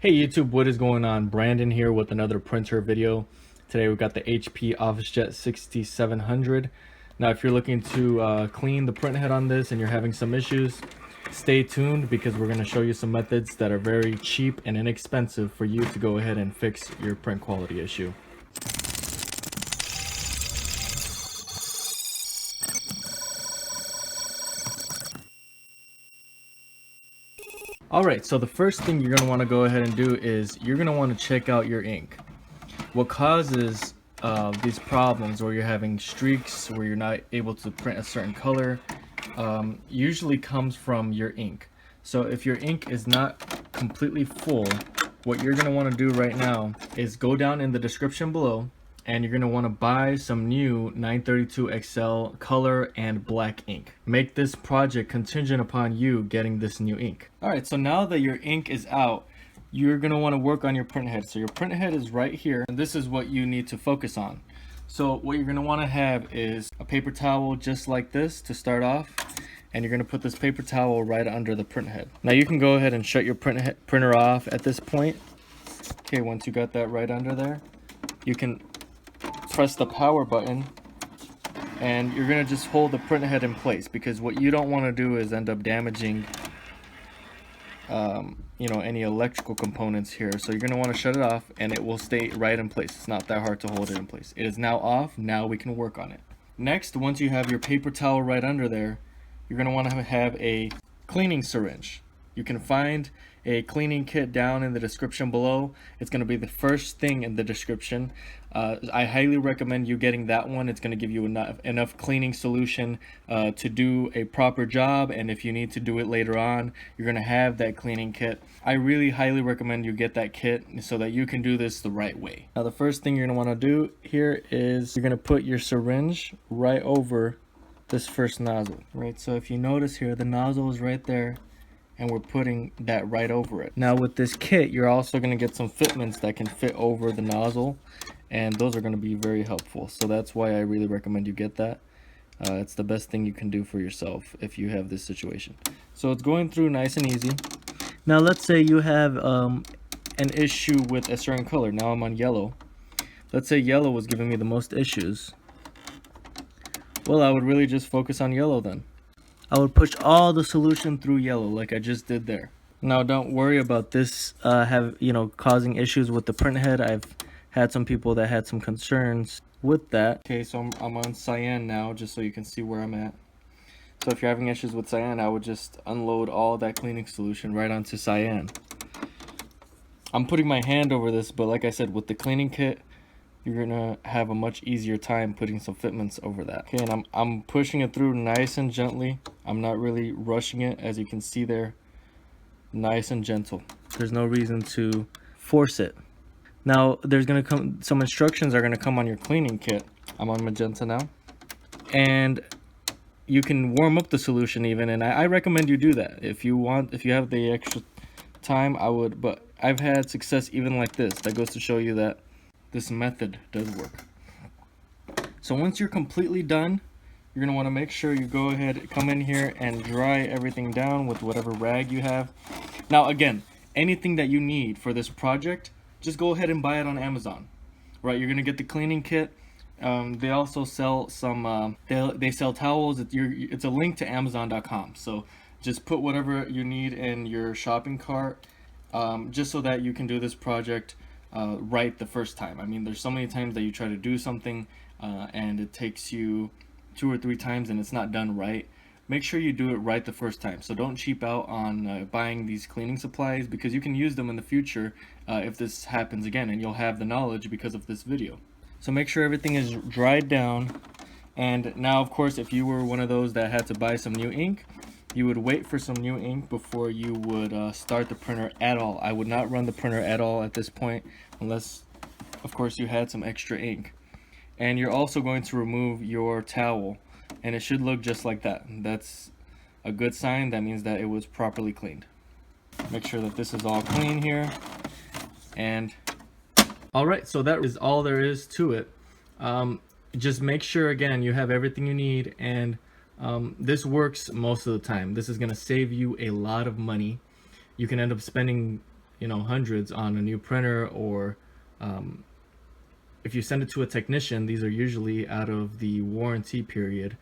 Hey YouTube, what is going on? Brandon here with another printer video. Today we've got the HP OfficeJet 6700. Now if you're looking to clean the printhead on this and you're having some issues, stay tuned because we're going to show you some methods that are very cheap and inexpensive for you to go ahead and fix your print quality issue. Alright, so the first thing you're going to want to go ahead and do is you're going to want to check out your ink. What causes these problems where you're having streaks, where you're not able to print a certain color, usually comes from your ink. So if your ink is not completely full, what you're going to want to do right now is go down in the description below and you're going to want to buy some new 932 XL color and black ink. Make this project contingent upon you getting this new ink. Alright, so now that your ink is out, you're going to want to work on your printhead. So your printhead is right here, and this is what you need to focus on. So what you're going to want to have is a paper towel just like this to start off, and you're going to put this paper towel right under the printhead. Now you can go ahead and shut your printer off at this point. Okay, once you got that right under there, you can press the power button and you're going to just hold the printhead in place, because what you don't want to do is end up damaging any electrical components here. So you're going to want to shut it off and it will stay right in place. It's not that hard to hold it in place. It is now off. Now we can work on it. Next, once you have your paper towel right under there, you're going to want to have a cleaning syringe. You can find a cleaning kit down in the description below. It's going to be the first thing in the description. I highly recommend you getting that one. It's going to give you enough cleaning solution to do a proper job, and if you need to do it later on, you're going to have that cleaning kit. I really highly recommend you get that kit so that you can do this the right way. Now the first thing you're going to want to do here is you're going to put your syringe right over this first nozzle. Right, so if you notice here, the nozzle is right there, and we're putting that right over it. Now with this kit, you're also going to get some fitments that can fit over the nozzle, and those are going to be very helpful. So that's why I really recommend you get that. It's the best thing you can do for yourself if you have this situation. So it's going through nice and easy. Now let's say you have an issue with a certain color. Now I'm on yellow. Let's say yellow was giving me the most issues. Well, I would really just focus on yellow then. I would push all the solution through yellow like I just did there. Now don't worry about this causing issues with the printhead. I've had some people that had some concerns with that. Okay, so I'm on cyan now, just so you can see where I'm at. So if you're having issues with cyan, I would just unload all that cleaning solution right onto cyan. I'm putting my hand over this, but like I said, with the cleaning kit, you're gonna have a much easier time putting some fitments over that. Okay, and I'm pushing it through nice and gently. I'm not really rushing it, as you can see there. Nice and gentle. There's no reason to force it. Now there's gonna come some instructions are gonna come on your cleaning kit. I'm on magenta now, and you can warm up the solution even, and I recommend you do that if you have the extra time. I would, but I've had success even like this. That goes to show you that this method does work. So once you're completely done, you're going to want to make sure you go ahead, come in here and dry everything down with whatever rag you have. Now again, anything that you need for this project, just go ahead and buy it on Amazon. Right, you're going to get the cleaning kit. They also sell some they sell towels. It's a link to Amazon.com. So just put whatever you need in your shopping cart, just so that you can do this project right the first time. I mean, there's so many times that you try to do something and it takes you 2 or 3 times and it's not done right. Make sure you do it right the first time. So don't cheap out on buying these cleaning supplies, because you can use them in the future if this happens again, and you'll have the knowledge because of this video. So make sure everything is dried down. And now of course, if you were one of those that had to buy some new ink, you would wait for some new ink before you would start the printer at all. I would not run the printer at all at this point, unless of course you had some extra ink. And you're also going to remove your towel, and it should look just like that. That's a good sign. That means that it was properly cleaned. Make sure that this is all clean here. And alright, so that is all there is to it. Just make sure again you have everything you need, and this works most of the time. This is going to save you a lot of money. You can end up spending hundreds on a new printer, or if you send it to a technician, these are usually out of the warranty period.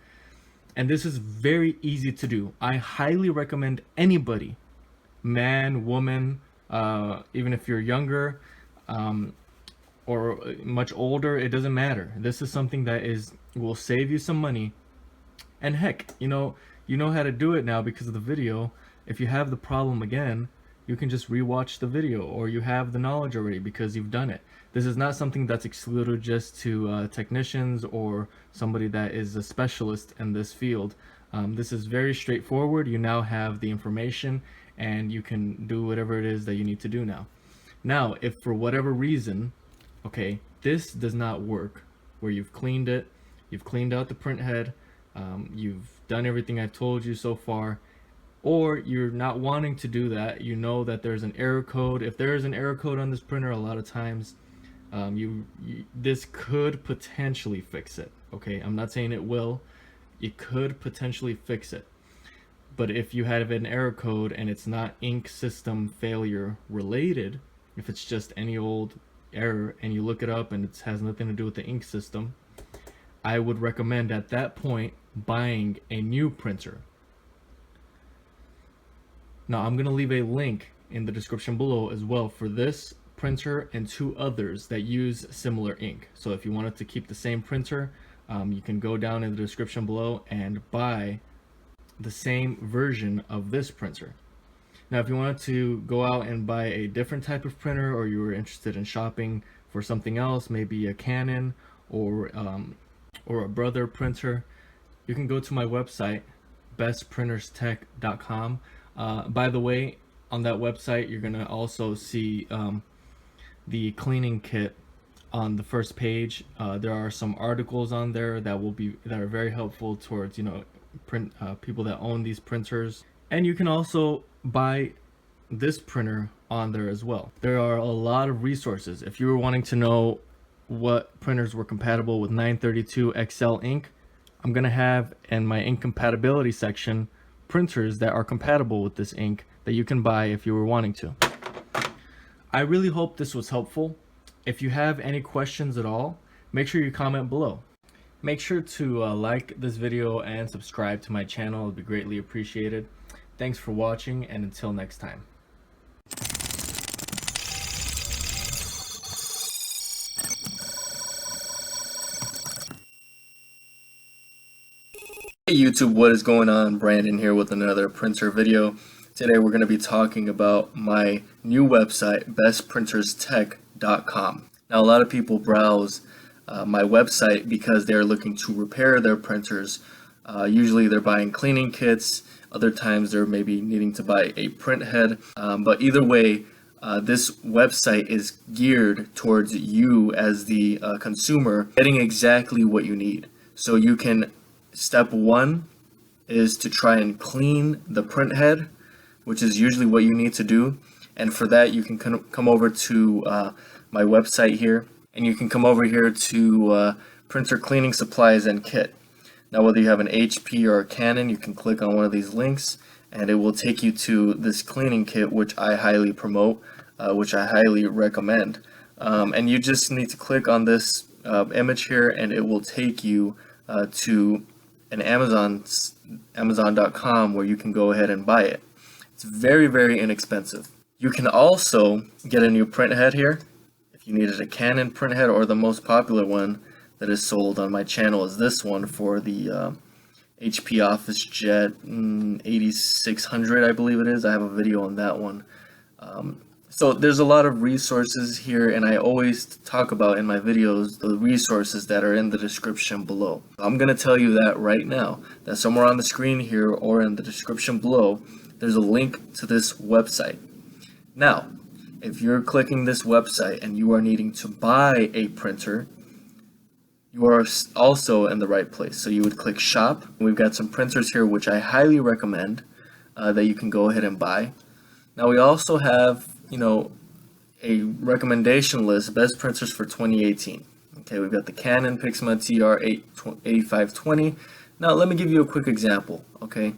And this is very easy to do. I highly recommend anybody, man, woman, even if you're younger or much older, it doesn't matter. This is something that will save you some money. And heck, you know how to do it now because of the video. If you have the problem again, you can just rewatch the video, or you have the knowledge already because you've done it. This is not something that's excluded just to technicians or somebody that is a specialist in this field. This is very straightforward. You now have the information and you can do whatever it is that you need to do now. Now, if for whatever reason, okay, this does not work, where you've cleaned it, you've cleaned out the print head, you've done everything I've told you so far, or you're not wanting to do that, you know that there's an error code. If there is an error code on this printer, a lot of times this could potentially fix it. Okay, I'm not saying it will. It could potentially fix it. But if you have an error code and it's not ink system failure related, if it's just any old error and you look it up and it has nothing to do with the ink system, I would recommend at that point buying a new printer. Now, I'm going to leave a link in the description below as well for this printer and 2 others that use similar ink. So if you wanted to keep the same printer, you can go down in the description below and buy the same version of this printer. Now, if you wanted to go out and buy a different type of printer, or you were interested in shopping for something else, maybe a Canon or a Brother printer, you can go to my website, bestprinterstech.com. By the way, on that website, you're going to also see the cleaning kit on the first page. There are some articles on there that are very helpful towards people that own these printers. And you can also buy this printer on there as well. There are a lot of resources. If you were wanting to know what printers were compatible with 932 XL ink, I'm going to have in my ink compatibility section printers that are compatible with this ink that you can buy if you were wanting to. I really hope this was helpful. If you have any questions at all, make sure you comment below. Make sure to like this video and subscribe to my channel. It would be greatly appreciated. Thanks for watching, and until next time. Hey YouTube, what is going on? Brandon here with another printer video. Today we're going to be talking about my new website, bestprinterstech.com. Now, a lot of people browse my website because they're looking to repair their printers. Usually they're buying cleaning kits. Other times they're maybe needing to buy a print head. But either way, this website is geared towards you as the consumer getting exactly what you need. So you can, step 1 is to try and clean the print head, which is usually what you need to do. And for that, you can come over to my website here, and you can come over here to printer cleaning supplies and kit. Now, whether you have an HP or a Canon, you can click on one of these links and it will take you to this cleaning kit, which I highly promote, which I highly recommend. And you just need to click on this image here and it will take you to an Amazon.com where you can go ahead and buy it. It's very, very inexpensive. You can also get a new print head here. If you needed a Canon print head, or the most popular one that is sold on my channel is this one for the HP OfficeJet 8600, I believe it is. I have a video on that one. So there's a lot of resources here, and I always talk about in my videos the resources that are in the description below. I'm going to tell you that right now, that somewhere on the screen here or in the description below, there's a link to this website. Now, if you're clicking this website and you are needing to buy a printer, you are also in the right place. So you would click shop. We've got some printers here which I highly recommend that you can go ahead and buy. Now we also have, a recommendation list, best printers for 2018. Okay, we've got the Canon Pixma TR8520. Now let me give you a quick example. Okay,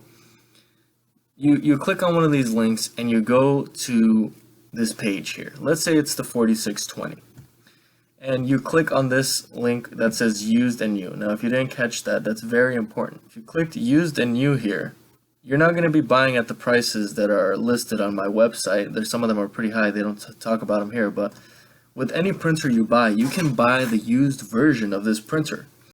you click on one of these links and you go to this page here. Let's say it's the 4620. And you click on this link that says used and new. Now if you didn't catch that, that's very important. If you clicked used and new here, you're not going to be buying at the prices that are listed on my website. There's some of them are pretty high. They don't talk about them here, but with any printer you buy, you can buy the used version of this printer.